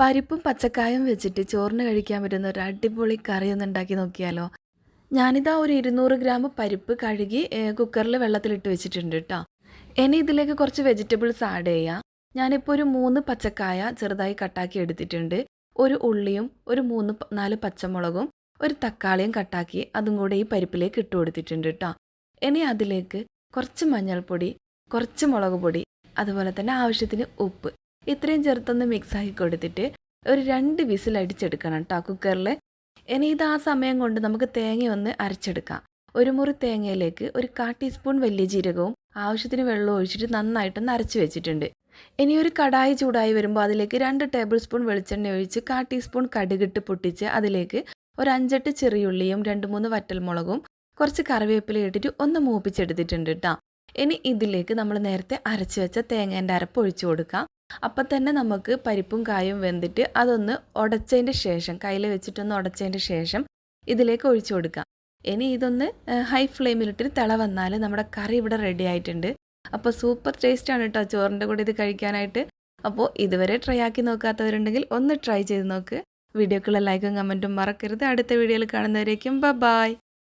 പരിപ്പും പച്ചക്കായും വെച്ചിട്ട് ചോറിന് കഴിക്കാൻ പറ്റുന്ന ഒരു അടിപൊളി കറി ഒന്ന് ഉണ്ടാക്കി നോക്കിയാലോ. ഞാനിതാ ഒരു 200 ഗ്രാം പരിപ്പ് കഴുകി കുക്കറിൽ വെള്ളത്തിലിട്ട് വെച്ചിട്ടുണ്ട് കേട്ടോ. ഇനി ഇതിലേക്ക് കുറച്ച് വെജിറ്റബിൾസ് ആഡ് ചെയ്യാം. ഞാനിപ്പോൾ ഒരു 3 പച്ചക്കായ ചെറുതായി കട്ടാക്കി എടുത്തിട്ടുണ്ട്. ഒരു ഉള്ളിയും ഒരു 3-4 പച്ചമുളകും ഒരു തക്കാളിയും കട്ടാക്കി അതും കൂടെ ഈ പരിപ്പിലേക്ക് ഇട്ട് കൊടുത്തിട്ടുണ്ട് കേട്ടോ. ഇനി അതിലേക്ക് കുറച്ച് മഞ്ഞൾപ്പൊടി, കുറച്ച് മുളക് പൊടി, അതുപോലെ തന്നെ ആവശ്യത്തിന് ഉപ്പ് ഇത്രയും ചേർത്തൊന്ന് മിക്സാക്കി കൊടുത്തിട്ട് ഒരു 2 വിസിൽ അടിച്ചെടുക്കണം കേട്ടോ കുക്കറിൽ. ഇനി ഇത് ആ സമയം കൊണ്ട് നമുക്ക് തേങ്ങ ഒന്ന് അരച്ചെടുക്കാം. ഒരു മുറി തേങ്ങയിലേക്ക് ഒരു 1/4 ടീസ്പൂൺ വലിയ ജീരകവും ആവശ്യത്തിന് വെള്ളം ഒഴിച്ചിട്ട് നന്നായിട്ടൊന്ന് അരച്ച് വെച്ചിട്ടുണ്ട്. ഇനി ഒരു കടായി ചൂടായി വരുമ്പോൾ അതിലേക്ക് 2 ടേബിൾ സ്പൂൺ വെളിച്ചെണ്ണ ഒഴിച്ച് 1/4 ടീസ്പൂൺ കടുകിട്ട് പൊട്ടിച്ച് അതിലേക്ക് ഒരു 5-8 ചെറിയുള്ളിയും 2-3 വറ്റൽമുളകും കുറച്ച് കറിവേപ്പില ഇട്ടിട്ട് ഒന്ന് മൂപ്പിച്ചെടുത്തിട്ടുണ്ട് കേട്ടോ. ഇനി ഇതിലേക്ക് നമ്മൾ നേരത്തെ അരച്ച് വെച്ച തേങ്ങേൻ്റെ അരപ്പ് ഒഴിച്ചു കൊടുക്കാം. അപ്പം തന്നെ നമുക്ക് പരിപ്പും കായും വെന്തിട്ട് അതൊന്ന് ഉടച്ചതിൻ്റെ ശേഷം കയ്യിൽ വെച്ചിട്ടൊന്ന് ഉടച്ചതിൻ്റെ ശേഷം ഇതിലേക്ക് ഒഴിച്ചു കൊടുക്കാം. ഇനി ഇതൊന്ന് ഹൈ ഫ്ലെയിമിലിട്ട് തിള വന്നാൽ നമ്മുടെ കറി ഇവിടെ റെഡി ആയിട്ടുണ്ട്. അപ്പോൾ സൂപ്പർ ടേസ്റ്റാണ് കേട്ടോ ചോറിൻ്റെ കൂടെ ഇത് കഴിക്കാനായിട്ട്. അപ്പോൾ ഇതുവരെ ട്രൈ ആക്കി നോക്കാത്തവരുണ്ടെങ്കിൽ ഒന്ന് ട്രൈ ചെയ്ത് നോക്ക്. വീഡിയോക്കുള്ള ലൈക്കും കമൻറ്റും മറക്കരുത്. അടുത്ത വീഡിയോയിൽ കാണുന്നവരേക്കും ബൈ.